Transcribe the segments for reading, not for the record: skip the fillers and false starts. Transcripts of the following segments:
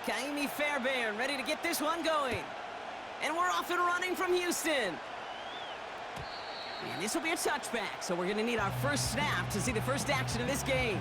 Kaimi Fairbairn ready to get this one going. And we're off and running from Houston. And this will be a touchback, so we're going to need our first snap to see the first action of this game.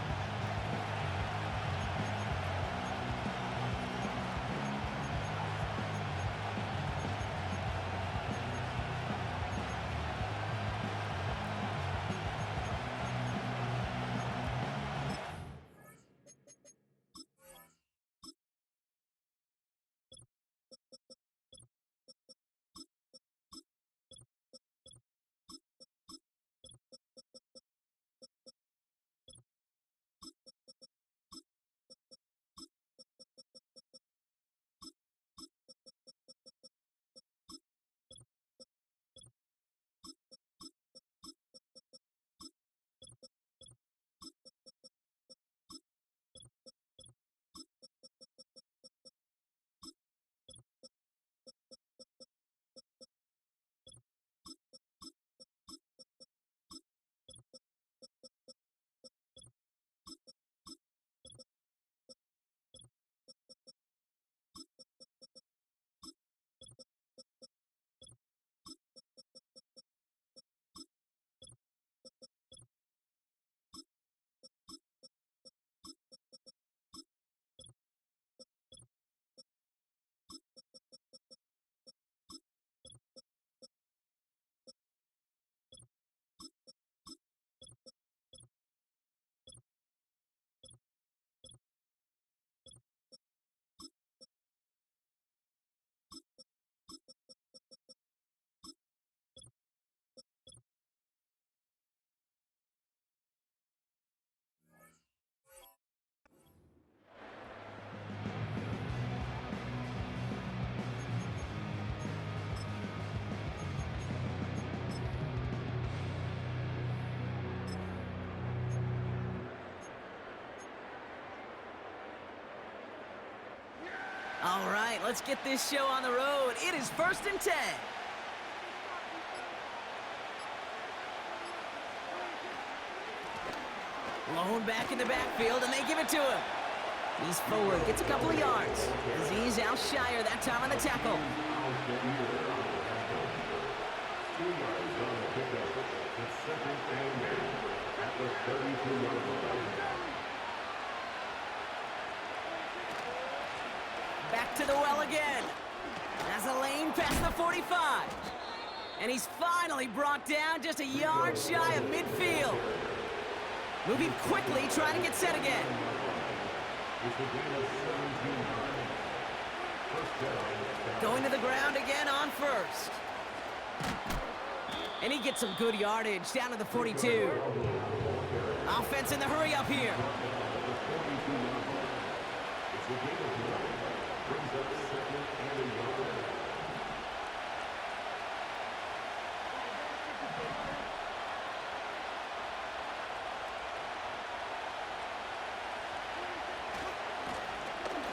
All right, let's get this show on the road. It is 1st and 10. Lone back in the backfield, and they give it to him. He's forward, gets a couple of yards. Aziz Al-Shire that time on the tackle. Back to the well again. Has a lane past the 45. And he's finally brought down just a yard shy of midfield. Moving quickly, trying to get set again. Going to the ground again on first. And he gets some good yardage down to the 42. Offense in the hurry up here.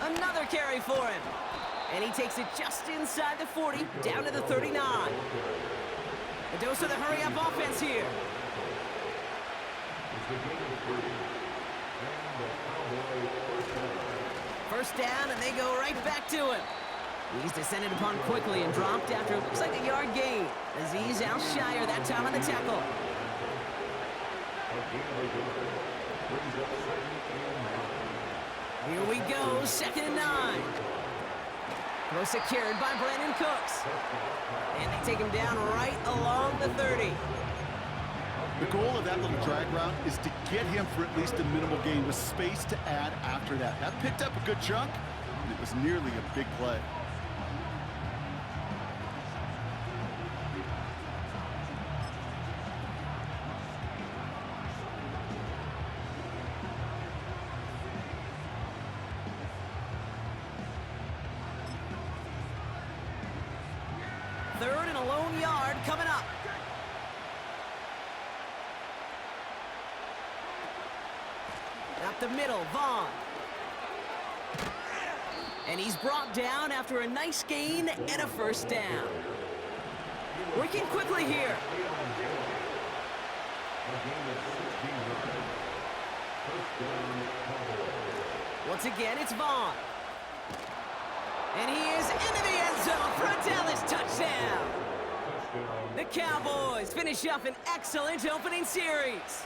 Another carry for him. And he takes it just inside the 40, down to the 39. A dose of the hurry-up offense here. First down, and they go right back to him. He's descended upon quickly and dropped after it looks like a yard gain. Aziz Al-Shire that time on the tackle. Here we go, 2nd and 9. Well secured by Brandon Cooks. And they take him down right along the 30. The goal of that little drag route is to get him for at least a minimal gain with space to add after that. That picked up a good chunk, and it was nearly a big play. Third and a lone yard coming up. Up the middle, Vaughn. And he's brought down after a nice gain and a first down. Working quickly here. Once again, it's Vaughn. And he is into the end zone for a Dallas touchdown. The Cowboys finish up an excellent opening series.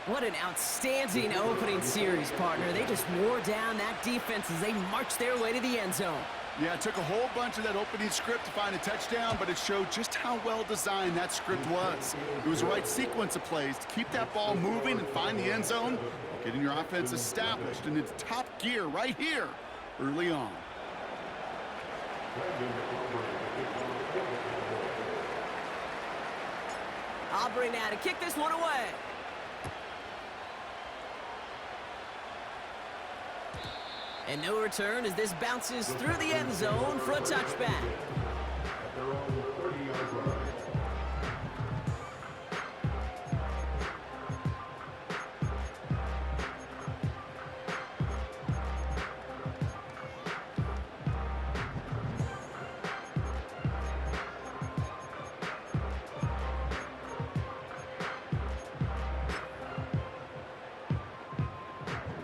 What an outstanding opening series, partner. They just wore down that defense as they marched their way to the end zone. Yeah, it took a whole bunch of that opening script to find a touchdown, but it showed just how well designed that script was. It was the right sequence of plays to keep that ball moving and find the end zone, getting your offense established in its top gear right here early on. Aubrey now to kick this one away. And no return as this bounces through the end zone for a touchback.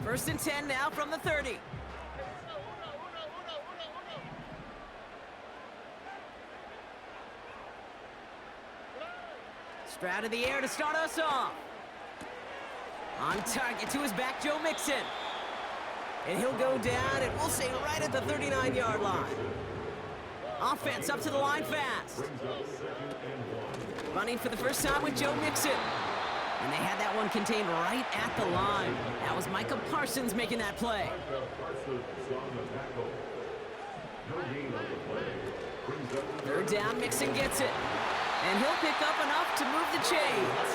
First and 10 now from the 30. Stroud in the air to start us off. On target to his back, Joe Mixon. And he'll go down, and we'll say right at the 39-yard line. Offense up to the line fast. Running for the first time with Joe Mixon. And they had that one contained right at the line. That was Micah Parsons making that play. Third down, Mixon gets it. And he'll pick up enough to move the chains.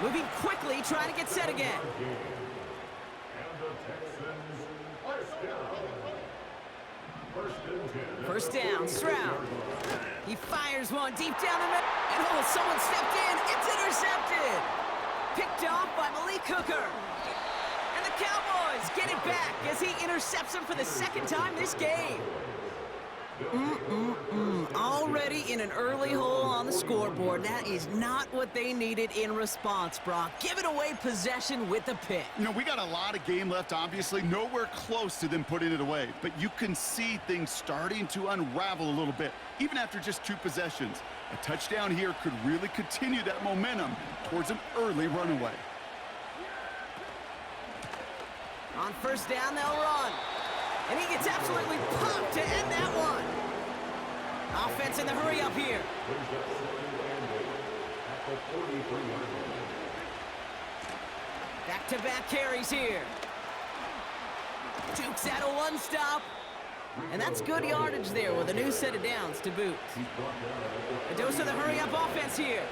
Moving quickly, trying to get set again. First down, Stroud. He fires one deep down the middle. And oh, someone stepped in. It's intercepted. Picked off by Malik Hooker. And the Cowboys get it back as he intercepts him for the second time this game. Already in an early hole on the scoreboard. That is not what they needed in response, Brock. Giving away possession with the pick. You know, we got a lot of game left, obviously. Nowhere close to them putting it away. But you can see things starting to unravel a little bit, even after just 2 possessions. A touchdown here could really continue that momentum towards an early runaway. On first down, they'll run. And he gets absolutely pumped to end that one. Offense in the hurry up here. Back-to-back carries here. Dukes out a one-stop. And that's good yardage there with a new set of downs to boot. A dose of the hurry-up offense here.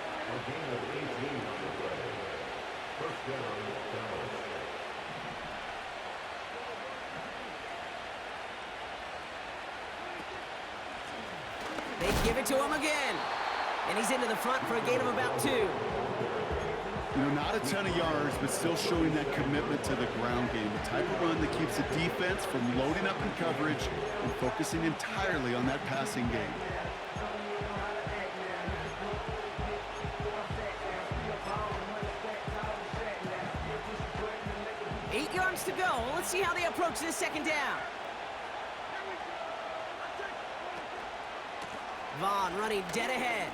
They give it to him again. And he's into the front for a gain of about 2. You know, not a ton of yards, but still showing that commitment to the ground game. The type of run that keeps the defense from loading up in coverage and focusing entirely on that passing game. Eight yards to go. Let's see how they approach this second down. Vaughn running dead ahead.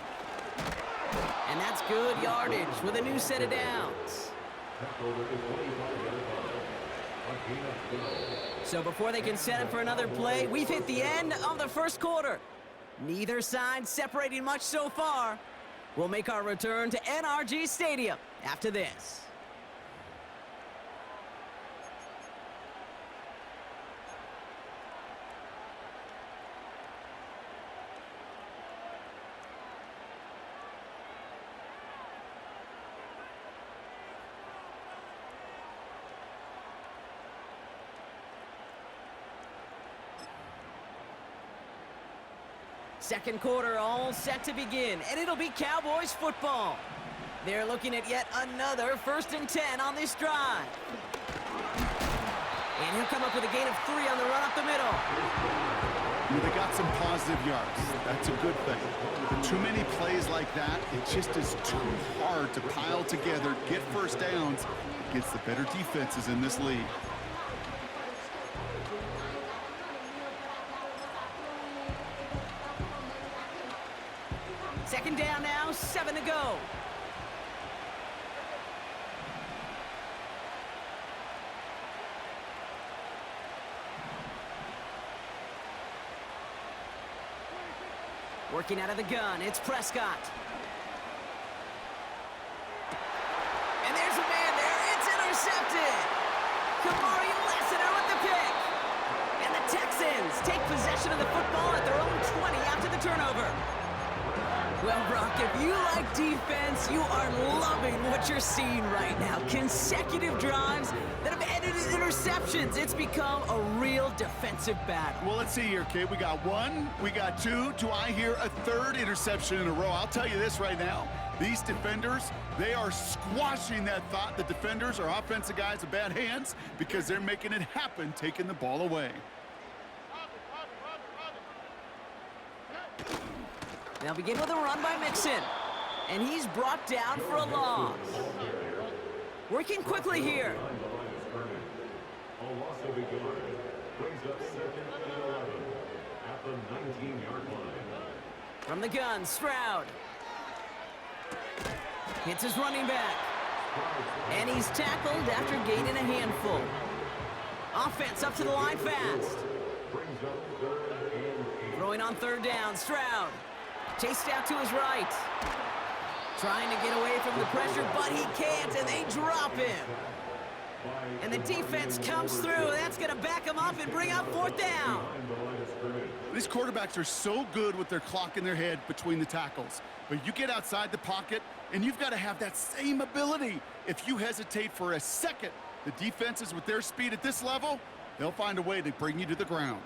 And that's good yardage with a new set of downs. So before they can set up for another play, we've hit the end of the first quarter. Neither side separating much so far. We'll make our return to NRG Stadium after this. Second quarter all set to begin, and it'll be Cowboys football. They're looking at yet another 1st and 10 on this drive. And he'll come up with a gain of 3 on the run up the middle. You know, they got some positive yards. That's a good thing. But too many plays like that, it just is too hard to pile together, get first downs against the better defenses in this league. Second down now, 7 to go. Working out of the gun, it's Prescott. And there's a man there, it's intercepted. Kamari Lassiter with the pick. And the Texans take possession of the football at their own 20 after the turnover. Well, Brock, if you like defense, you are loving what you're seeing right now. Consecutive drives that have ended in interceptions. It's become a real defensive battle. Well, let's see here, Kate. We got one, we got two. Do I hear a third interception in a row? I'll tell you this right now. These defenders, they are squashing that thought. The defenders are offensive guys with bad hands because they're making it happen, taking the ball away. They'll begin with a run by Mixon. And he's brought down for a loss. Working quickly here. A loss of a yard brings up 2nd and 11 at the 19-yard line. From the gun, Stroud. Hits his running back. And he's tackled after gaining a handful. Offense up to the line fast. Throwing on 3rd down, Stroud. Chased out to his right. Trying to get away from the pressure, but he can't, and they drop him. And the defense comes through. That's going to back him up and bring up 4th down. These quarterbacks are so good with their clock in their head between the tackles. But you get outside the pocket, and you've got to have that same ability. If you hesitate for a second, the defenses with their speed at this level, they'll find a way to bring you to the ground.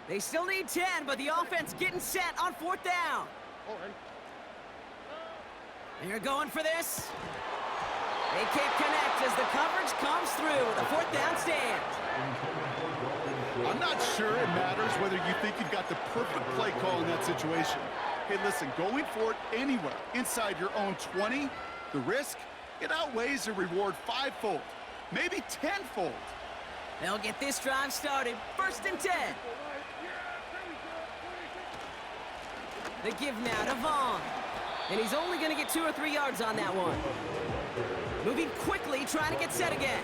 They still need 10, but the offense getting set on 4th down. And you're going for this. They can't connect as the coverage comes through with a 4th down stand. I'm not sure it matters whether you think you've got the perfect play call in that situation. Hey, listen, going for it anywhere inside your own 20, the risk, it outweighs the reward 5-fold, maybe 10-fold. They'll get this drive started. 1st and 10. The give now to Vaughn. And he's only going to get 2 or 3 yards on that one. Moving quickly, trying to get set again.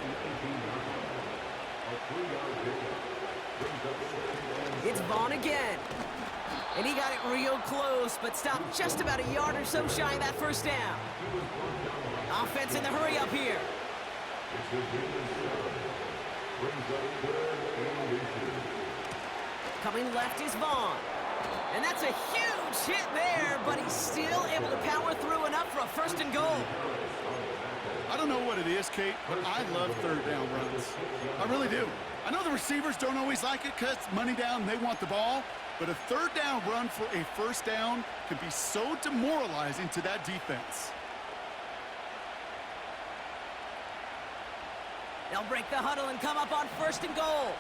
It's Vaughn again. And he got it real close, but stopped just about a yard or so shy of that 1st down. Offense in the hurry up here. Coming left is Vaughn. And that's a huge hit there, but he's still able to power through enough for a 1st and goal. I don't know what it is, Kate, but I love 3rd down runs. I really do. I know the receivers don't always like it because money down, they want the ball, but a 3rd down run for a 1st down can be so demoralizing to that defense. They'll break the huddle and come up on 1st and goal.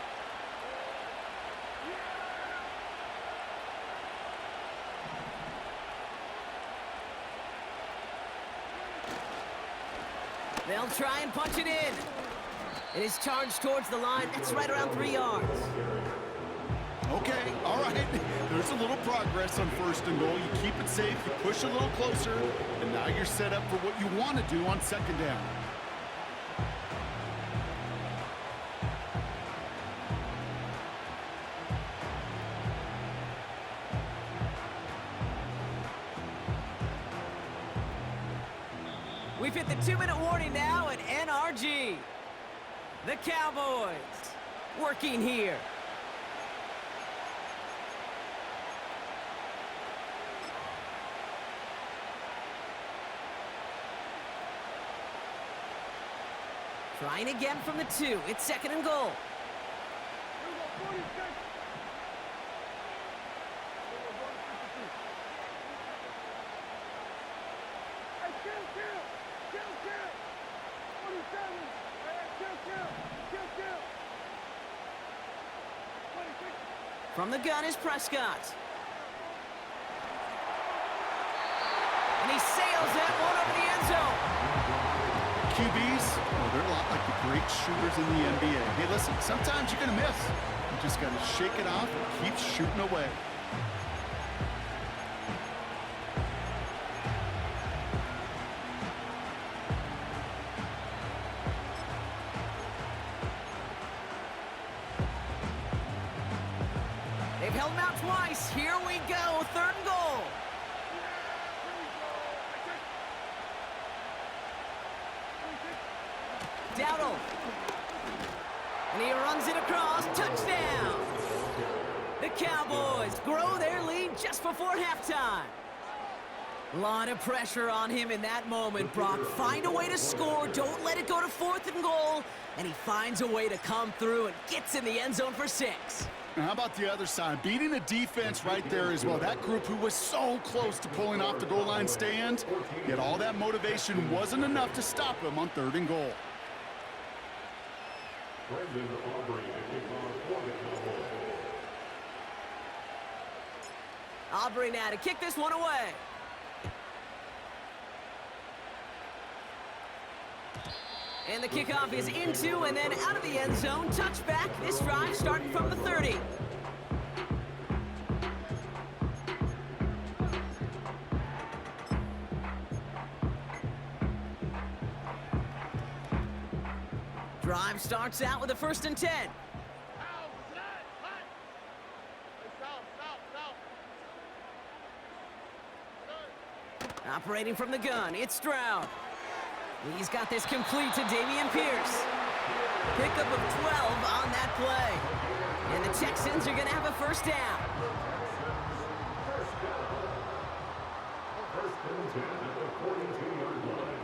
They'll try and punch it in. It is charged towards the line. That's right around 3 yards. Okay, all right. There's a little progress on 1st and goal. You keep it safe, you push a little closer, and now you're set up for what you want to do on 2nd down. We've hit the 2-minute warning now at NRG. The Cowboys working here. Trying again from the 2. It's 2nd and goal. From the gun is Prescott. And he sails that one over the end zone. QBs, well, they're a lot like the great shooters in the NBA. Hey, listen, sometimes you're going to miss. You just got to shake it off and keep shooting away. held him out twice. Here we go, 3rd and goal. Dowdle. And he runs it across. Touchdown. The Cowboys grow their lead just before halftime. A lot of pressure on him in that moment, Brock. Find a way to score. Don't let it go to 4th and goal. And he finds a way to come through and gets in the end zone for 6. And how about the other side? Beating the defense right there as well. That group who was so close to pulling off the goal line stand, yet all that motivation wasn't enough to stop him on 3rd and goal. Brendan Aubrey to kick off for the Cowboys. Aubrey now to kick this one away. And the kickoff is into and then out of the end zone. Touchback. This drive starting from the 30. Drive starts out with a 1st and 10. Operating from the gun, it's Stroud. He's got this complete to Dameon Pierce. Pickup of 12 on that play. And the Texans are going to have a 1st down. First and 10 at the 42-yard line.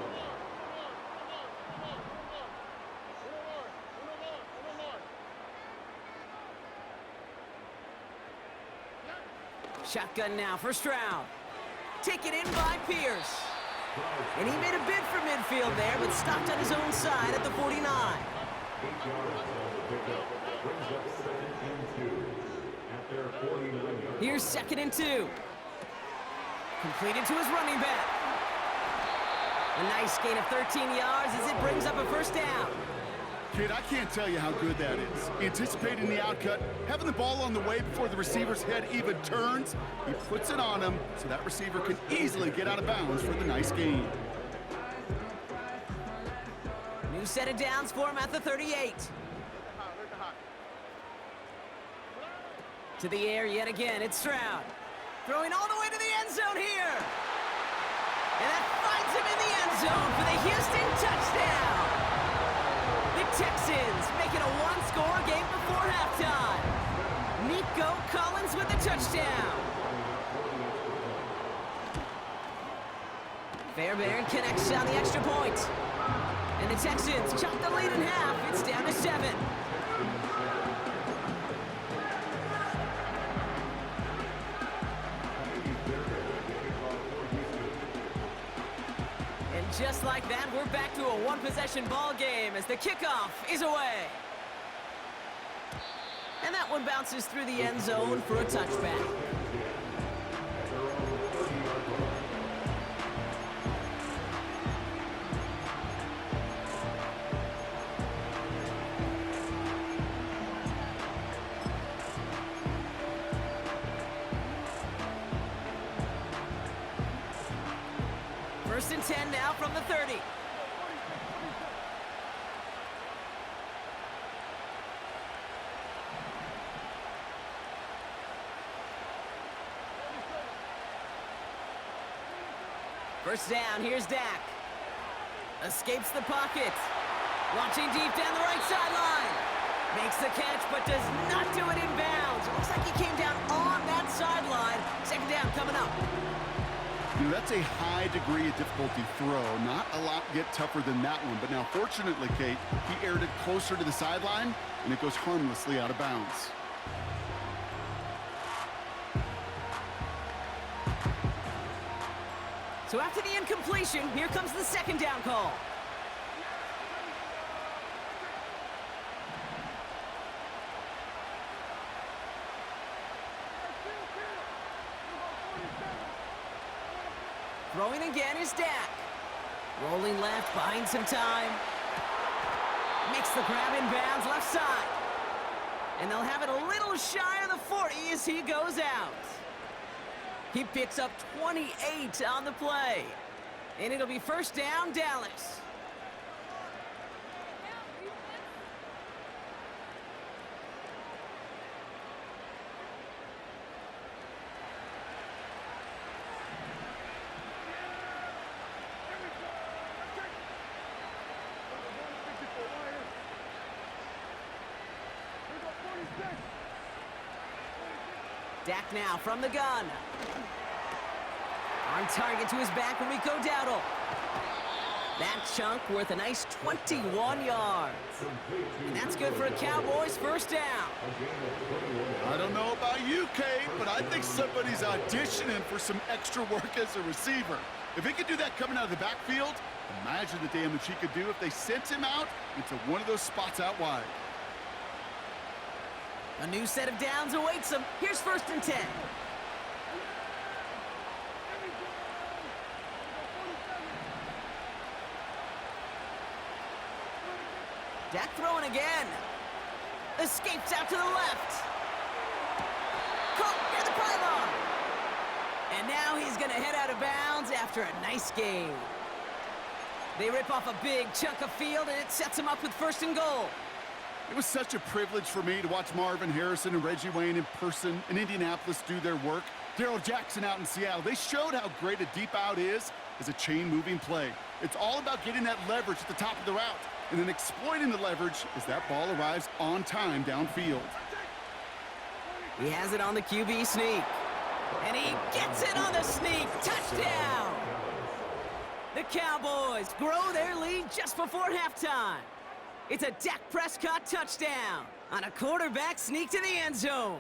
Shotgun now for Stroud. Taken in by Pierce. And he made a bid for midfield there, but stopped on his own side at the 49. 8 yards on the pickup. Brings up 2nd and 2 at their 49-yard. Here's 2nd and 2. Completed to his running back. A nice gain of 13 yards as it brings up a 1st down. Kid, I can't tell you how good that is. Anticipating the outcut, having the ball on the way before the receiver's head even turns, he puts it on him so that receiver can easily get out of bounds for the nice gain. New set of downs for him at the 38. To the air yet again, it's Stroud. Throwing all the way to the end zone here. And that finds him in the end zone for the Houston touchdown. The Texans making a 1-score game before halftime. Nico Collins with the touchdown. Fairbairn connects on the extra point. And the Texans chop the lead in half. It's down to 7. And just like that, we're back to a 1-possession ball game as the kickoff is away. And that one bounces through the end zone for a touchback. First and 10 now from the 30. First down, here's Dak. Escapes the pocket. Launching deep down the right sideline. Makes the catch, but does not do it in bounds. It looks like he came down on that sideline. 2nd down coming up. You know, that's a high degree of difficulty throw. Not a lot get tougher than that one. But now, fortunately, Kate, he aired it closer to the sideline, and it goes harmlessly out of bounds. So after the incompletion, here comes the 2nd down call. Throwing again is Dak. Rolling left, buying some time. Makes the grab in bounds, left side. And they'll have it a little shy of the 40 as he goes out. He picks up 28 on the play. And it'll be 1st down, Dallas. Dak now from the gun. On target to his back, Rico Dowdle. That chunk worth a nice 21 yards. And that's good for a Cowboys first down. I don't know about you, Kate, but I think somebody's auditioning for some extra work as a receiver. If he could do that coming out of the backfield, imagine the damage he could do if they sent him out into one of those spots out wide. A new set of downs awaits him. Here's 1st and 10. Dak throwing again. Escapes out to the left. Caught near the pylon. And now he's going to head out of bounds after a nice game. They rip off a big chunk of field, and it sets him up with 1st and goal. It was such a privilege for me to watch Marvin Harrison and Reggie Wayne in person in Indianapolis do their work. Darrell Jackson out in Seattle. They showed how great a deep out is as a chain-moving play. It's all about getting that leverage at the top of the route and then exploiting the leverage as that ball arrives on time downfield. He has it on the QB sneak. And he gets it on the sneak. Touchdown! The Cowboys grow their lead just before halftime. It's a Dak Prescott touchdown on a quarterback sneak to the end zone.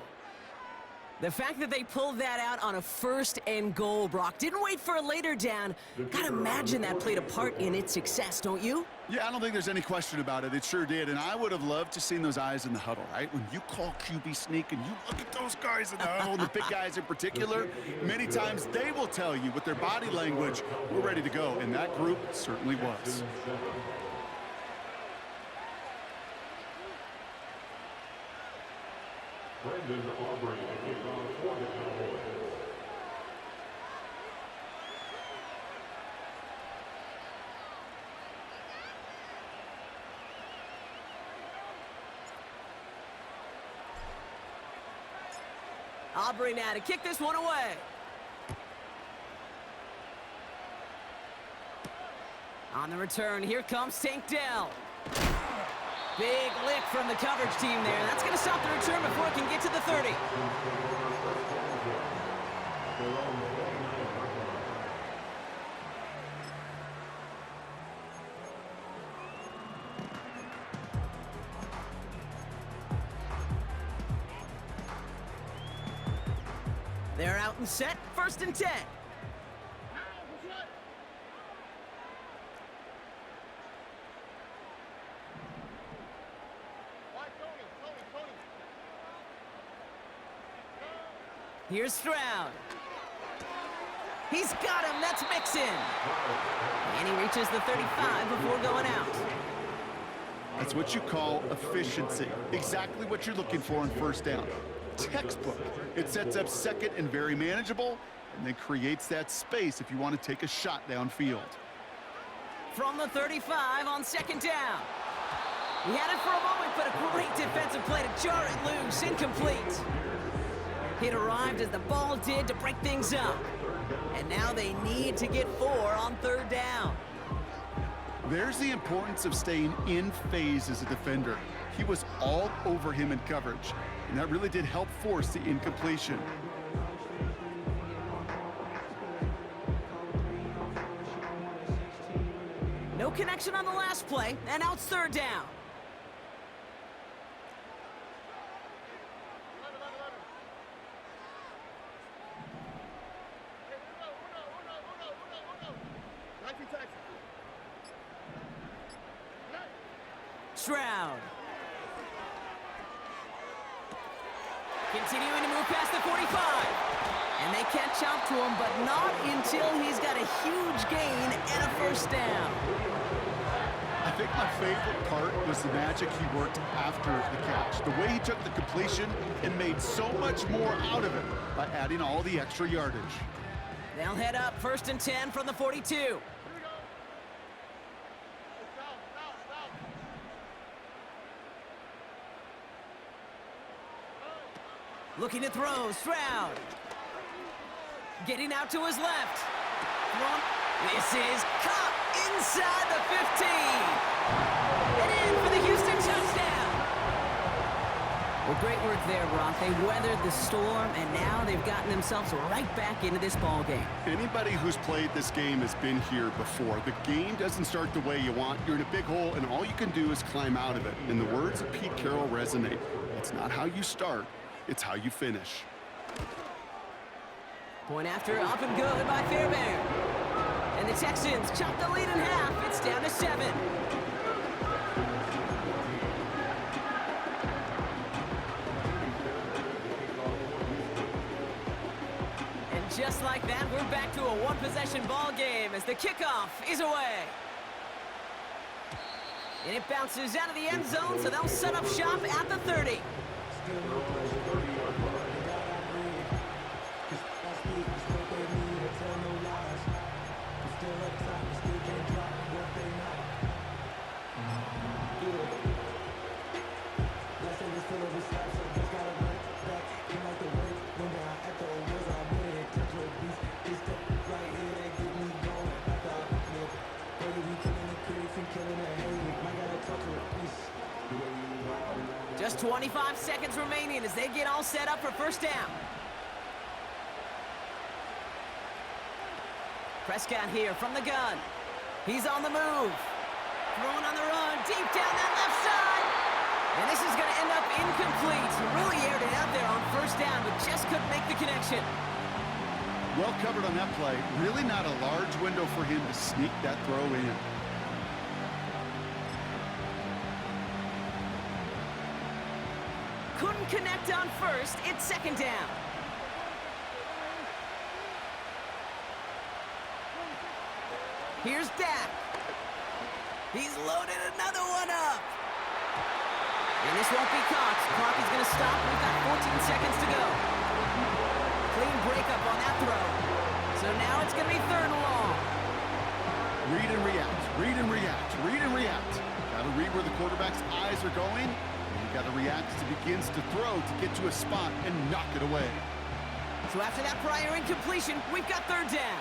The fact that they pulled that out on a 1st and goal, Brock, didn't wait for a later down. Gotta imagine that played a part in its success, don't you? Yeah, I don't think there's any question about it. It sure did, and I would have loved to seen those eyes in the huddle, right? When you call QB sneak and you look at those guys in the huddle, and the big guys in particular, many times they will tell you with their body language, we're ready to go, and that group certainly was. Brendan Aubrey to kick off for the Cowboys. Aubrey now to kick this one away. On the return, here comes Tank Dell. Big lick from the coverage team there. That's going to stop the return before it can get to the 30. They're out and set. 1st and 10. Here's Stroud. He's got him. That's Mixon. And he reaches the 35 before going out. That's what you call efficiency. Exactly what you're looking for on 1st down. Textbook. It sets up 2nd and very manageable, and then creates that space if you want to take a shot downfield. From the 35 on 2nd down. He had it for a moment, but a great defensive play to jar it loose. Incomplete. It arrived as the ball did to break things up. And now they need to get 4 on 3rd down. There's the importance of staying in phase as a defender. He was all over him in coverage, and that really did help force the incompletion. No connection on the last play, and now it's 3rd down. Stroud. Continuing to move past the 45. And they catch up to him, but not until he's got a huge gain and a 1st down. I think my favorite part was the magic he worked after the catch. The way he took the completion and made so much more out of it by adding all the extra yardage. They'll head up 1st and 10 from the 42. Looking to throw, Stroud. Getting out to his left. This is caught inside the 15. And in for the Houston touchdown. Well, great work there, Brock. They weathered the storm, and now they've gotten themselves right back into this ball game. Anybody who's played this game has been here before. The game doesn't start the way you want. You're in a big hole, and all you can do is climb out of it. And the words of Pete Carroll resonate. It's not how you start, it's how you finish. Point after, up and good by Fairbairn. And the Texans chop the lead in half. It's down to 7. Just like that, we're back to a one-possession ball game as the kickoff is away. And it bounces out of the end zone, so they'll set up shop at the 30. Just 25 seconds remaining as they get all set up for first down. Prescott here from the gun. He's on the move. Throwing on the run, deep down that left side. And this is going to end up incomplete. He really aired it out there on first down, but just couldn't make the connection. Well covered on that play. Really not a large window for him to sneak that throw in. Couldn't connect on first. It's second down. Here's Dak. He's loaded another one up. And this won't be caught. Clock is going to stop. We've got 14 seconds to go. Clean breakup on that throw. So now it's going to be third and long. Read and react, read and react, read and react. Got to read where the quarterback's eyes are going. You got to react as he begins to throw to get to a spot and knock it away. So after that prior incompletion, we've got third down.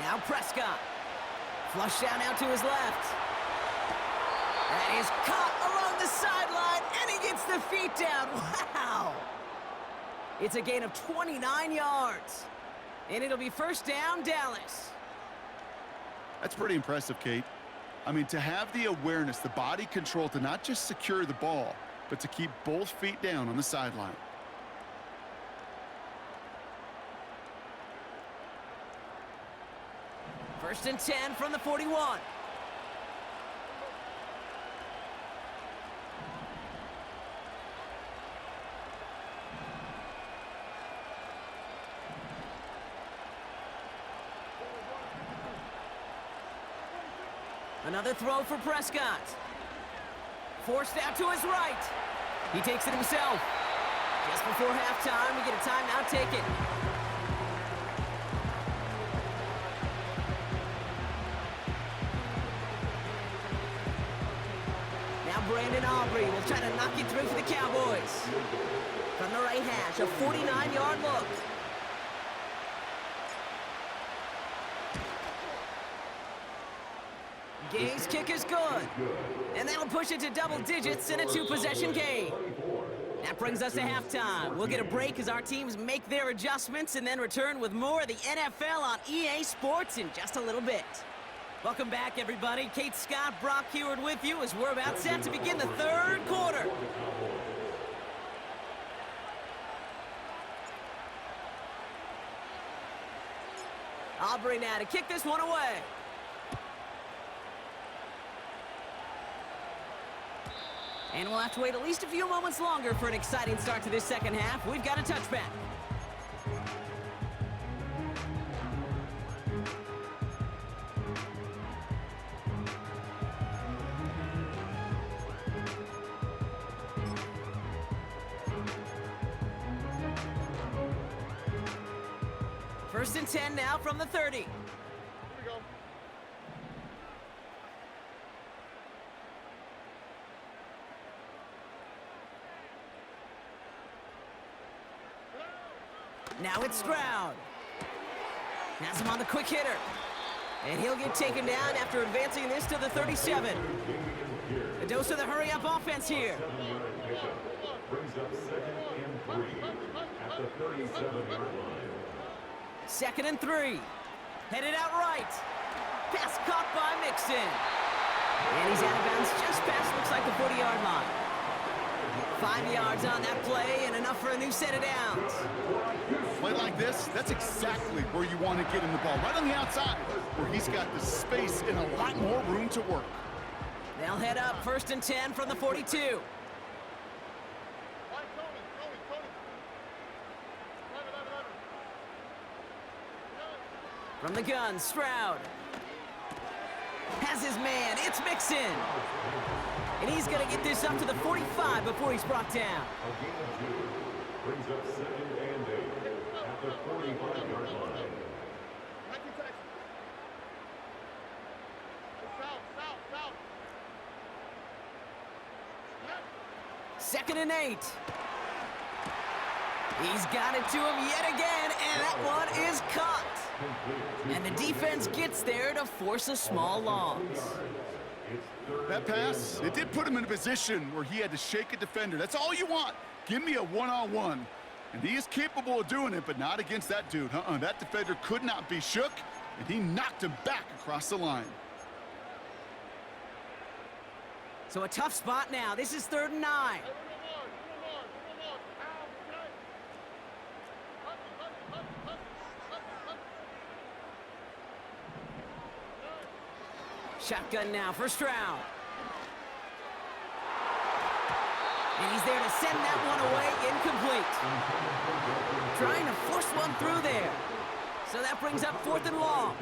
Now Prescott. Flush down out to his left. That is caught along the sideline, and he gets the feet down. Wow! It's a gain of 29 yards. And it'll be first down, Dallas. That's pretty impressive, Kate. I mean, to have the awareness, the body control to not just secure the ball, but to keep both feet down on the sideline. First and 10 from the 41. Another throw for Prescott. Forced out to his right. He takes it himself. Just before halftime, we get a timeout taken. Now Brandon Aubrey will try to knock it through for the Cowboys. From the right hash, a 49-yard look. Gay's kick is good. And that'll push it to double digits in a two-possession game. That brings us to halftime. We'll get a break as our teams make their adjustments and then return with more of the NFL on EA Sports in just a little bit. Welcome back, everybody. Kate Scott, Brock Heward with you as we're about set to begin the third quarter. Aubrey now to kick this one away. And we'll have to wait at least a few moments longer for an exciting start to this second half. We've got a touchback. First and 10 now from the 30. Here we go. Now it's Stroud. Has him on the quick hitter. And he'll get taken down after advancing this to the 37. A dose of the hurry-up offense here. Brings up 2nd and 3 at the 37-yard line. 2nd and 3. Headed out right. Pass caught by Mixon. And he's out of bounds just past, looks like, the 40-yard line. 5 yards on that play and enough for a new set of downs. Play like this, that's exactly where you want to get him the ball. Right on the outside, where he's got the space and a lot more room to work. They'll head up 1st and 10 from the 42. From the gun, Stroud. Has his man, it's Mixon. And he's gonna get this up to the 45 before he's brought down. A gain of 2 brings up 2nd and 8 at the 45-yard line. 2nd and 8. He's got it to him yet again, and that one is caught. And the defense gets there to force a small loss. That pass, it did put him in a position where he had to shake a defender. That's all you want. Give me a one-on-one. And he is capable of doing it, but not against that dude. That defender could not be shook, and he knocked him back across the line. So a tough spot now. This is 3rd and 9. Shotgun now for Stroud. And he's there to send that one away, incomplete. Trying to force one through there. So that brings up 4th and long.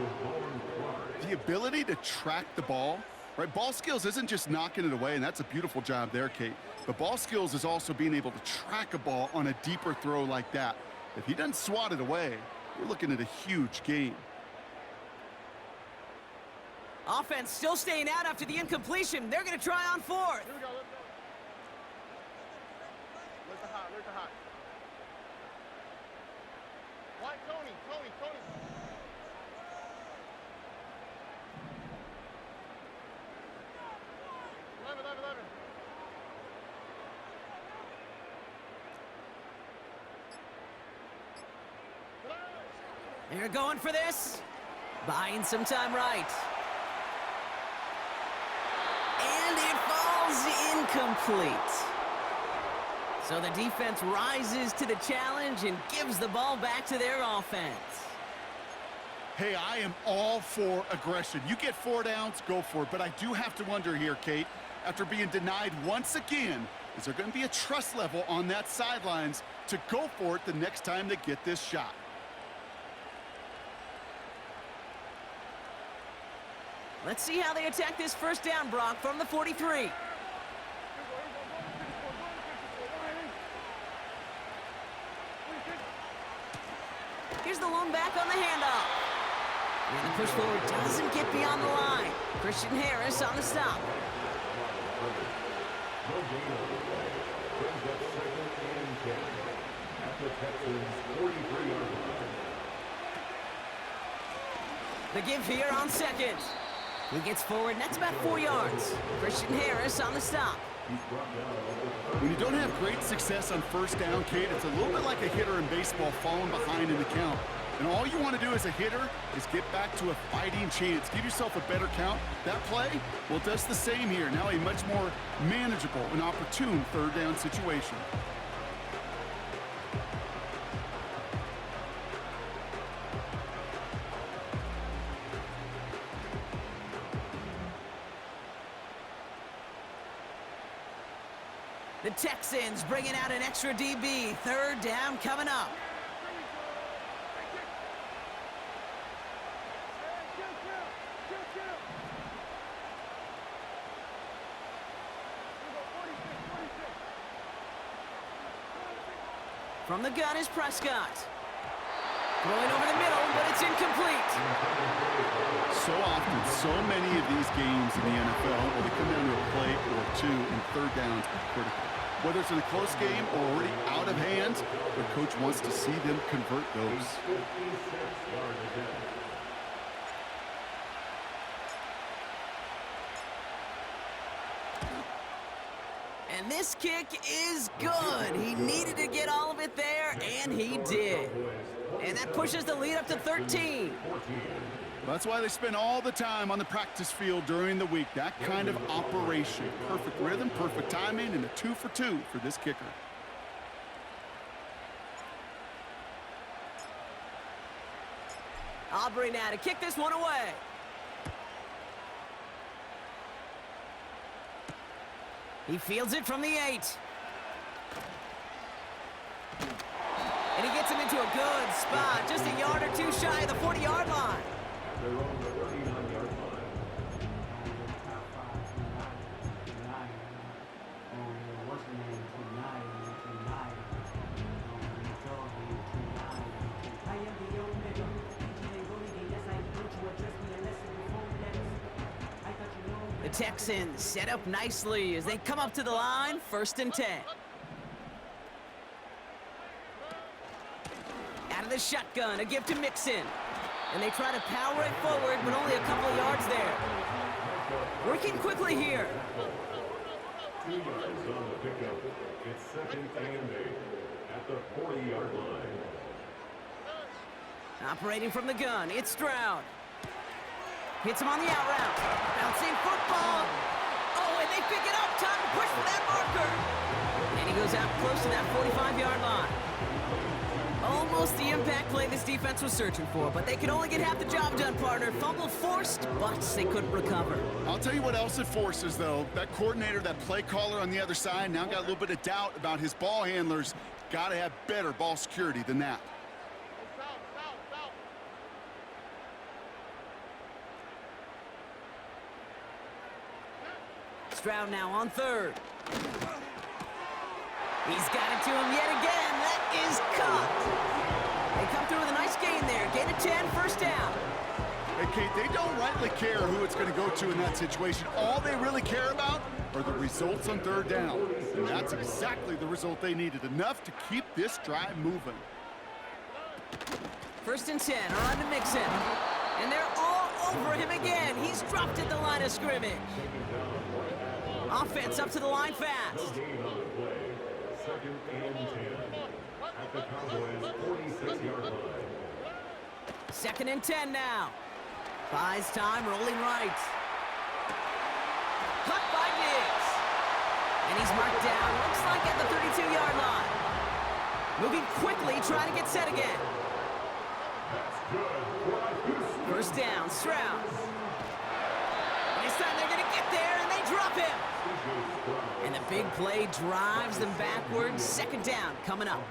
The ability to track the ball, right? Ball skills isn't just knocking it away, and that's a beautiful job there, Kate. But ball skills is also being able to track a ball on a deeper throw like that. If he doesn't swat it away, we're looking at a huge gain. Offense still staying out after the incompletion. They're going to try on 4th. Here we go, let's go. Where's the hot? Where's the hot? Why, Tony? 11. They're going for this. Buying some time right. And it falls incomplete. So the defense rises to the challenge and gives the ball back to their offense. Hey, I am all for aggression. You get 4 downs, go for it. But I do have to wonder here, Kate, after being denied once again, is there going to be a trust level on that sidelines to go for it the next time they get this shot? Let's see how they attack this 1st down, Brock, from the 43. Here's the lone back on the handoff. And the push forward doesn't get beyond the line. Christian Harris on the stop. No gain of 8. Brings up 2nd and 10 at the Texans' 43-yard line. The give here on 2nd. He gets forward, and that's about 4 yards. Christian Harris on the stop. When you don't have great success on 1st down, Kate, it's a little bit like a hitter in baseball falling behind in the count. And all you want to do as a hitter is get back to a fighting chance. Give yourself a better count. That play, well, it does the same here. Now a much more manageable and opportune 3rd down situation. The Texans bringing out an extra DB. 3rd down coming up. From the gun is Prescott. Throwing over the middle, but it's incomplete. So often, so many of these games in the NFL, where they come down to a play or 2, and 3rd downs are critical. Whether it's in a close game or already out of of hands. Their coach wants to see them convert those. And this kick is good. He needed to get all of it there, and he did. And that pushes the lead up to 13. That's why they spend all the time on the practice field during the week. That kind of operation. Perfect rhythm, perfect timing, and a 2 for 2 for this kicker. Aubrey now to kick this one away. He fields it from the 8. And he gets him into a good spot, just a yard or two shy of the 40-yard line. They're on the 39-yard line. The Texans set up nicely as they come up to the line, 1st and 10. Out of the shotgun, a give to Mixon. And they try to power it forward, but only a couple of yards there. Working quickly here. 2 yards on the pickup. It's 2nd and 8 at the 40-yard line. Operating from the gun, it's Stroud. Hits him on the out route. Bouncing football. Oh, and they pick it up. Time to push for that marker. And he goes out close to that 45-yard line. Almost the impact play this defense was searching for, but they could only get half the job done, partner. Fumble forced, but they couldn't recover. I'll tell you what else it forces, though. That coordinator, that play caller on the other side, now got a little bit of doubt about his ball handlers. Got to have better ball security than that. Stroud now on 3rd. He's got it to him yet again. That is caught. They come through with a nice gain there. Gain of 10, 1st down. Hey, Kate, they don't rightly care who it's going to go to in that situation. All they really care about are the results on 3rd down. And that's exactly the result they needed. Enough to keep this drive moving. 1st and 10, on to Mixon. And they're all over him again. He's dropped at the line of scrimmage. Offense up to the line fast. 2nd and 10 at the Cowboys' 46-yard line. 2nd and 10 now. Buys time, rolling right. Cut by Diggs. And he's marked down, looks like at the 32-yard line. Moving quickly, trying to get set again. 1st down, Stroud. This time they're going to get there, and they drop him. And the big play drives them backwards. 2nd down coming up.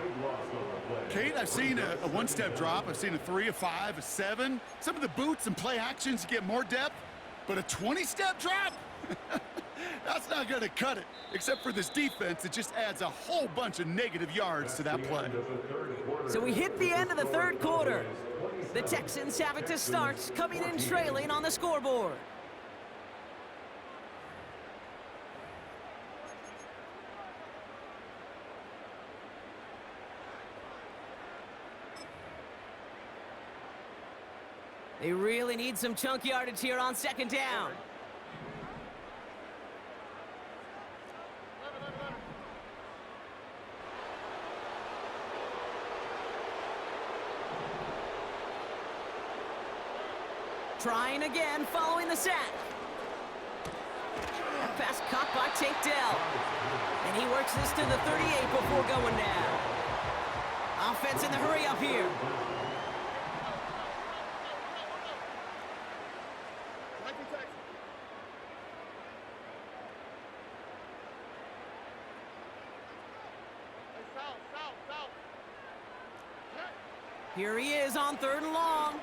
Kate, I've seen a one-step drop. I've seen a 3, a 5, a 7. Some of the boots and play actions get more depth, but a 20-step drop? That's not going to cut it. Except for this defense, it just adds a whole bunch of negative yards to that play. So we hit the end of the 3rd quarter. The Texans have it to start, coming in trailing on the scoreboard. They really need some chunk yardage here on 2nd down. Trying again, following the sack. That pass caught by Tate Dell. And he works this to the 38 before going down. Offense in the hurry up here. Here he is on 3rd and long.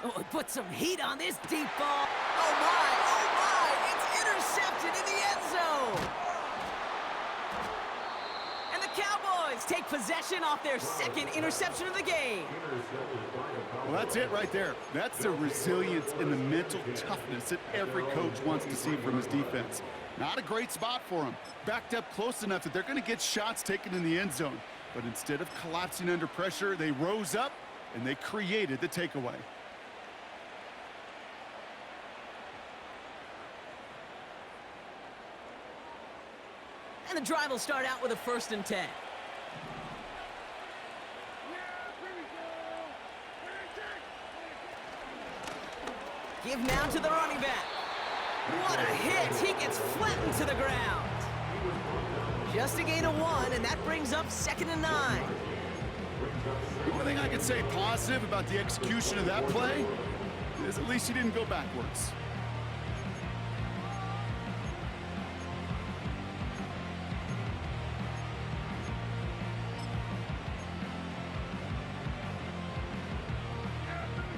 Oh, he put some heat on this deep ball. Oh, my, it's intercepted in the end zone. And the Cowboys take possession off their 2nd interception of the game. Well, that's it right there. That's the resilience and the mental toughness that every coach wants to see from his defense. Not a great spot for him. Backed up close enough that they're going to get shots taken in the end zone. But instead of collapsing under pressure, they rose up and they created the takeaway. And the drive will start out with a 1st and 10. Give now to the running back. What a hit! He gets flattened to the ground. Just a gain of 1, and that brings up 2nd and 9. The only thing I can say positive about the execution of that play is at least he didn't go backwards.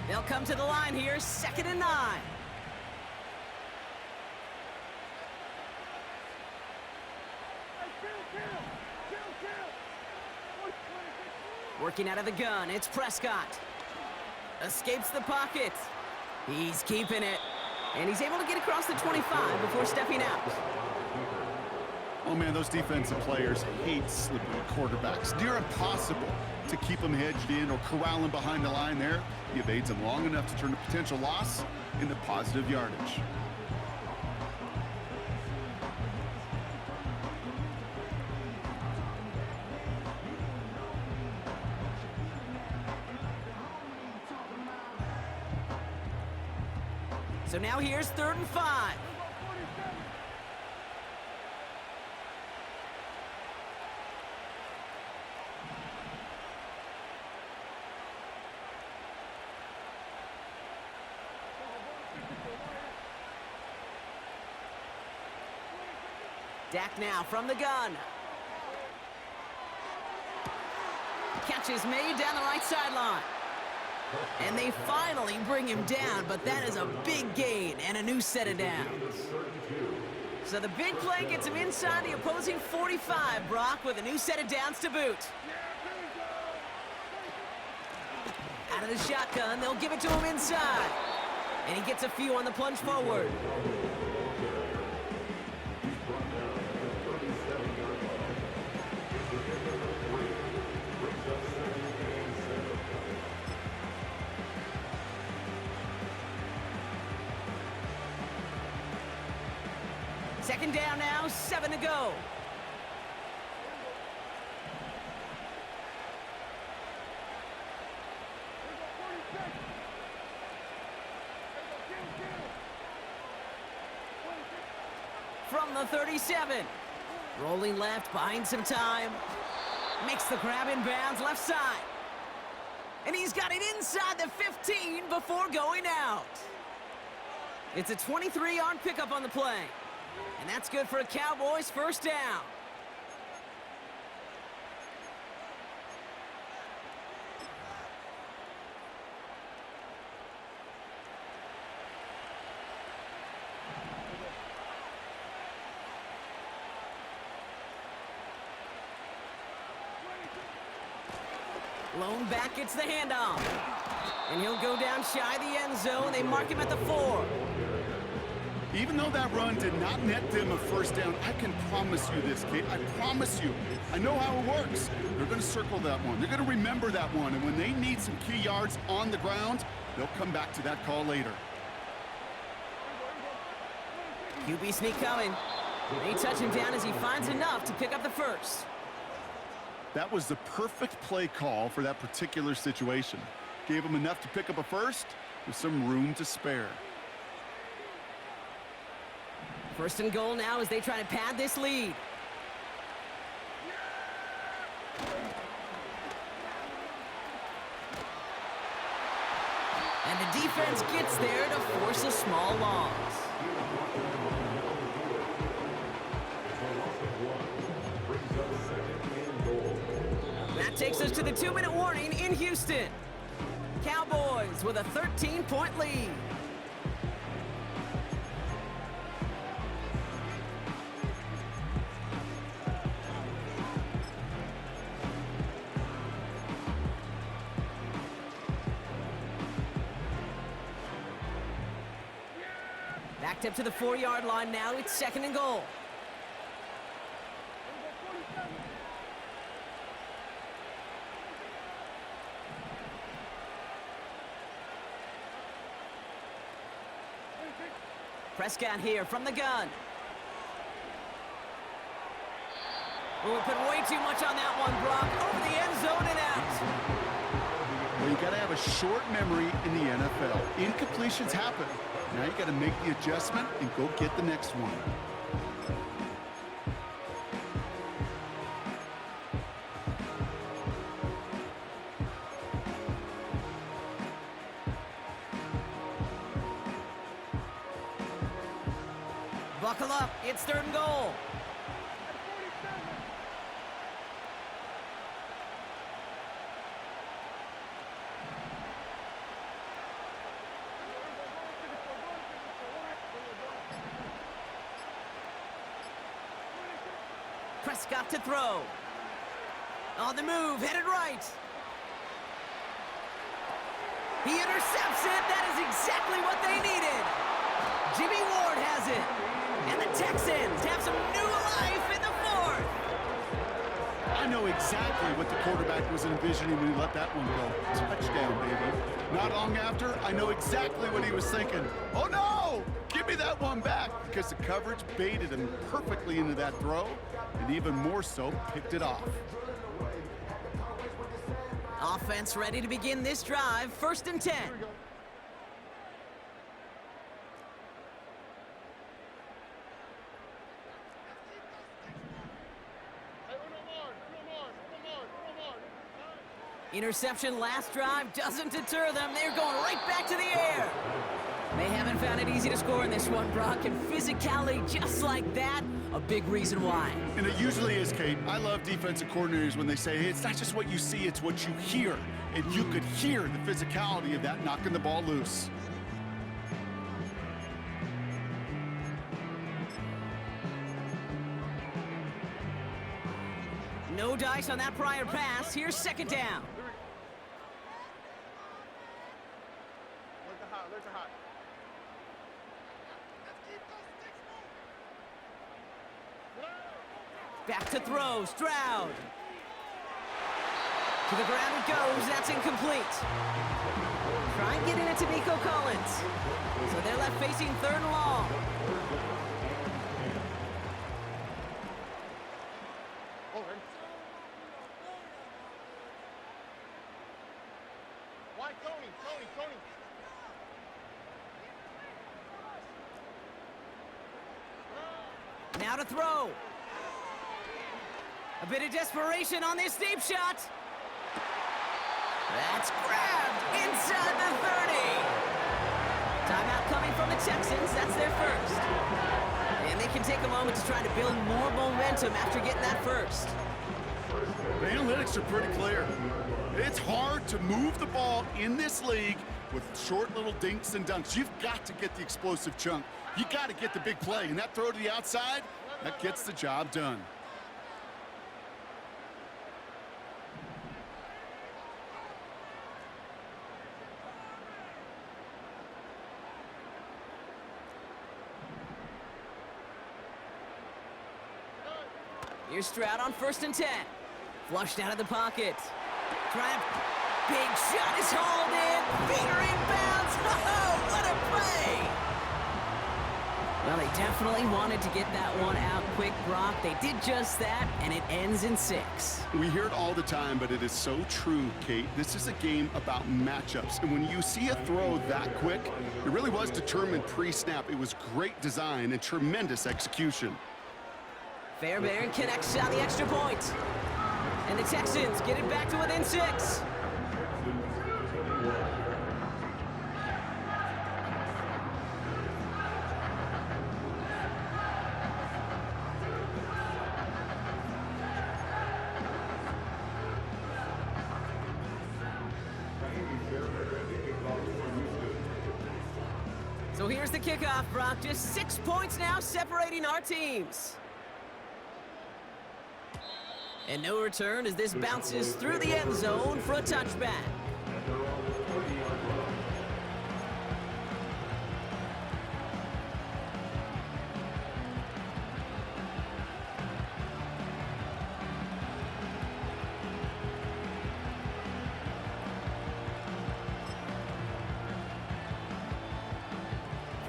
They'll come to the line here, 2nd and 9. Working out of the gun, it's Prescott. Escapes the pocket. He's keeping it. And he's able to get across the 25 before stepping out. Oh man, those defensive players hate slipping quarterbacks. Near impossible to keep them hedged in or corral them behind the line there. He evades them long enough to turn a potential loss into positive yardage. So now here's 3rd and 5. Dak now from the gun. Catch is made down the right sideline. And they finally bring him down, but that is a big gain and a new set of downs. So the big play gets him inside the opposing 45, Brock, with a new set of downs to boot. Out of the shotgun, they'll give it to him inside. And he gets a few on the plunge forward. Second down now, 7 to go. From the 37. Rolling left, buying some time. Makes the grab in bounds, left side. And he's got it inside the 15 before going out. It's a 23-yard pickup on the play. And that's good for a Cowboys 1st down. Lone back gets the handoff. And he'll go down shy of the end zone. They mark him at the 4. Even though that run did not net them a 1st down, I can promise you this, Kate. I promise you. I know how it works. They're going to circle that one. They're going to remember that one. And when they need some key yards on the ground, they'll come back to that call later. QB sneak coming. They touch him down as he finds enough to pick up the 1st. That was the perfect play call for that particular situation. Gave him enough to pick up a 1st with some room to spare. 1st and goal now as they try to pad this lead. And the defense gets there to force a small loss. That takes us to the 2-minute warning in Houston. Cowboys with a 13-point lead. Backed up to the 4-yard line now. It's 2nd and goal. Prescott here from the gun. Oh, we put way too much on that one, Brock. Over the end zone and out. Well, you got to have a short memory in the NFL. Incompletions happen. Now you got to make the adjustment and go get the next one. Buckle up. It's 3rd and goal. Prescott to throw. On the move, headed right. He intercepts it. That is exactly what they needed. Jimmy Ward has it. And the Texans have some new life in the 4th. I know exactly what the quarterback was envisioning when he let that one go. Touchdown, baby. Not long after, I know exactly what he was thinking. Oh, no! Give me that one back, because the coverage baited him perfectly into that throw, and even more so, picked it off. Offense ready to begin this drive. 1st and 10. Interception last drive doesn't deter them. They're going right back to the air. They haven't found it easy to score in this one, Brock, and physicality just like that, a big reason why. And it usually is, Kate. I love defensive coordinators when they say, hey, it's not just what you see, it's what you hear. And you could hear the physicality of that knocking the ball loose. No dice on that prior pass. Here's 2nd down. Where's the hot? Back to throw. Stroud. To the ground it goes. That's incomplete. Try and get it to Nico Collins. So they're left facing 3rd and long. Tony. Now to throw. A bit of desperation on this deep shot. That's grabbed inside the 30. Timeout coming from the Texans. That's their first. And they can take a moment to try to build more momentum after getting that first. The analytics are pretty clear. It's hard to move the ball in this league with short little dinks and dunks. You've got to get the explosive chunk. You got to get the big play. And that throw to the outside, that gets the job done. Here's Stroud on 1st and 10. Flushed out of the pocket. Trying. Big shot is hauled in. Feeder inbounds. Oh, what a play! Well, they definitely wanted to get that one out quick, Brock. They did just that, and it ends in 6. We hear it all the time, but it is so true, Kate. This is a game about matchups, and when you see a throw that quick, it really was determined pre-snap. It was great design and tremendous execution. Fairbairn connects on the extra point. And the Texans get it back to within 6. So here's the kickoff, Brock. Just 6 points now separating our teams. And no return as this bounces through the end zone for a touchback.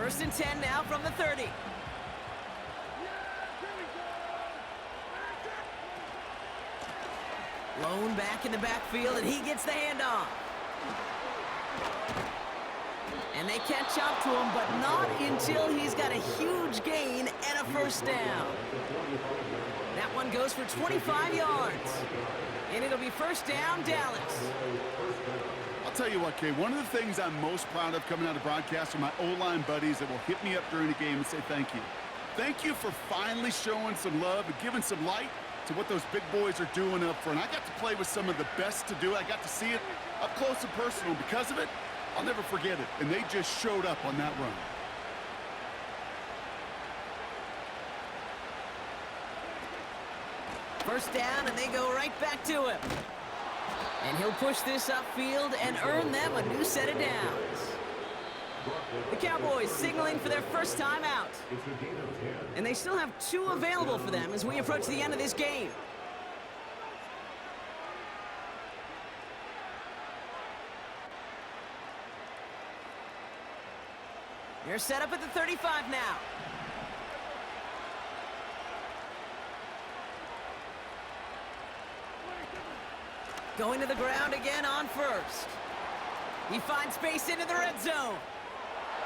First and 10 now from the 30. Lone back in the backfield, and he gets the handoff. And they catch up to him, but not until he's got a huge gain and a first down. That one goes for 25 yards. And it'll be first down, Dallas. I'll tell you what, Kay, one of the things I'm most proud of coming out of broadcast are my O-line buddies that will hit me up during the game and say thank you. Thank you for finally showing some love and giving some light to what those big boys are doing up front. I got to play with some of the best to do it. I got to see it up close and personal. Because of it, I'll never forget it. And they just showed up on that run. First down, and they go right back to him. And he'll push this upfield and earn them a new set of downs. The Cowboys signaling for their first time out. And they still have 2 available for them as we approach the end of this game. They're set up at the 35 now. Going to the ground again on first. He finds space into the red zone.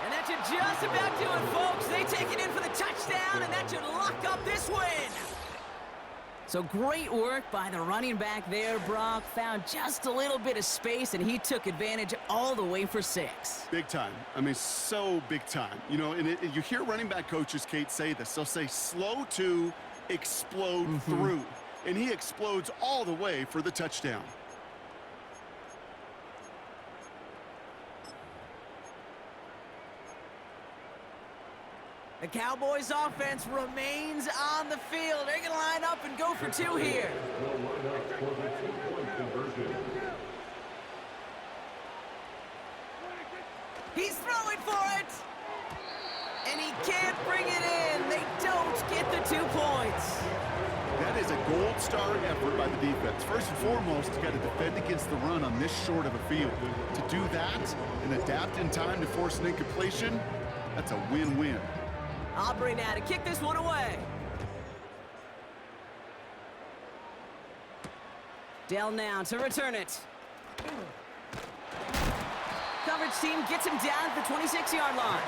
And that should just about do it, folks. They take it in for the touchdown, and that should lock up this win. So great work by the running back there, Brock. Found just a little bit of space, and he took advantage all the way for 6. Big time. I mean, so big time. You know, and you hear running back coaches, Kate, say this. They'll say slow to explode through. And he explodes all the way for the touchdown. The Cowboys offense remains on the field. They're going to line up and go for 2 here. He's throwing for it. And he can't bring it in. They don't get the 2 points. That is a gold star effort by the defense. First and foremost, you got to defend against the run on this short of a field. To do that and adapt in time to force an incompletion, that's a win-win. Aubrey now to kick this one away. Dell now to return it. Coverage team gets him down at the 26-yard line.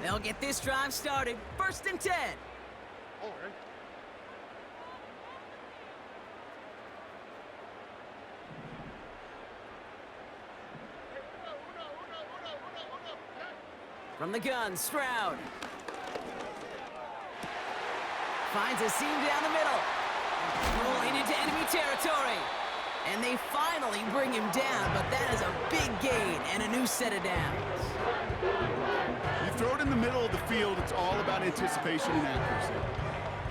They'll get this drive started. First and 10. All right. From the gun, Stroud. Finds a seam down the middle. Rolling into enemy territory. And they finally bring him down, but that is a big gain and a new set of downs. You throw it in the middle of the field, it's all about anticipation and accuracy.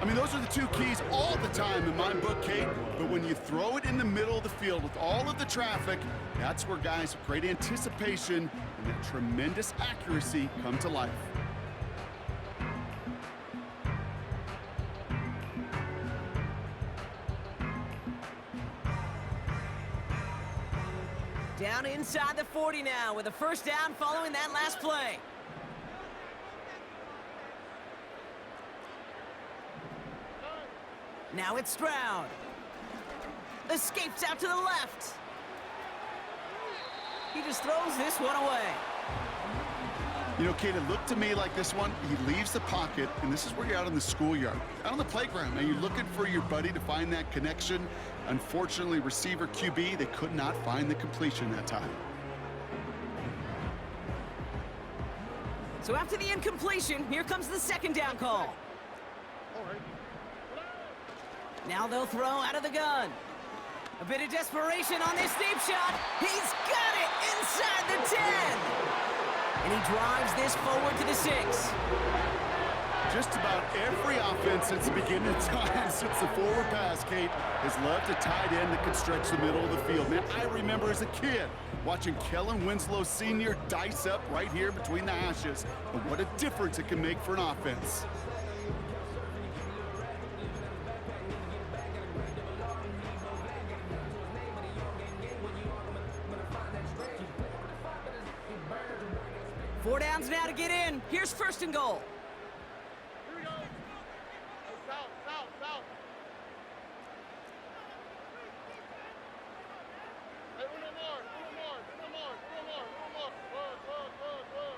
I mean, those are the 2 keys all the time in my book, Kate. But when you throw it in the middle of the field with all of the traffic, that's where guys with great anticipation and that tremendous accuracy come to life. Down inside the 40 now with a first down following that last play. Now it's Stroud. Escapes out to the left. He just throws this one away. You know, Kate, it looked to me like this one, he leaves the pocket, and this is where you're out in the schoolyard, out on the playground, and you're looking for your buddy to find that connection. Unfortunately, receiver QB, they could not find the completion that time. So after the incompletion, here comes the second down call. All right. Now they'll throw out of the gun. A bit of desperation on this deep shot. He's got it inside the 10. And he drives this forward to the 6. Just about every offense since the beginning of time, since the forward pass, Kate, has loved a tight end that can stretch the middle of the field. Man, I remember as a kid watching Kellen Winslow Sr. dice up right here between the hashes. And what a difference it can make for an offense. Four downs now to get in. Here's first and goal. Here we go. South, south, south. Hey, uno more, uno more, uno more, uno more, uno more. Whoa.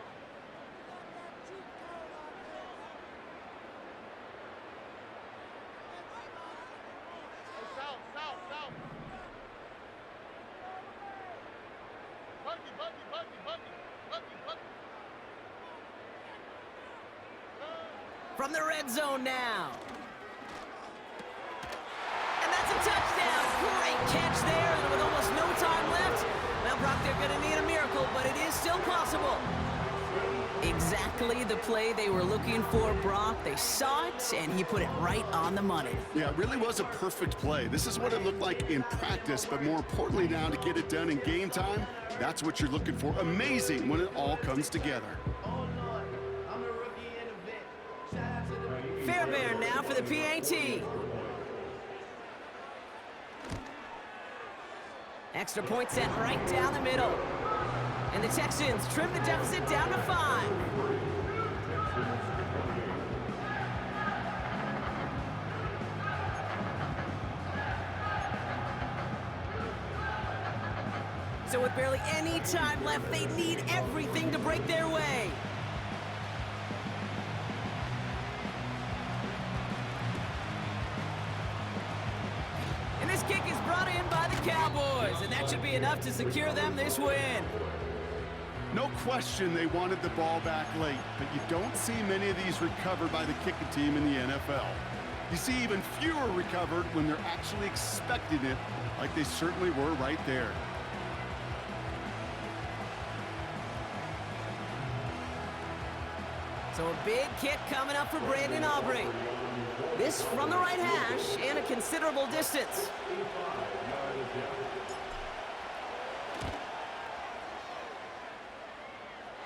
Hey, south. Buggy. From the red zone now. And that's a touchdown. Great catch there, and with almost no time left. Well, Brock, they're going to need a miracle, but it is still possible. Exactly the play they were looking for, Brock. They saw it, and he put it right on the money. Yeah, it really was a perfect play. This is what it looked like in practice, but more importantly now to get it done in game time, that's what you're looking for. Amazing when it all comes together. Fairbairn now for the PAT. Extra point set right down the middle. And the Texans trim the deficit down to 5. So with barely any time left, they need everything to break their way. And this kick is brought in by the Cowboys, and that should be enough to secure them this win. No question they wanted the ball back late, but you don't see many of these recovered by the kicking team in the NFL. You see even fewer recovered when they're actually expecting it, like they certainly were right there. So a big kick coming up for Brandon Aubrey. This from the right hash and a considerable distance.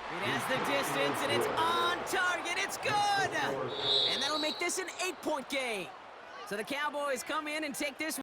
It has the distance, and it's on target. It's good! And that'll make this an 8-point game. So the Cowboys come in and take this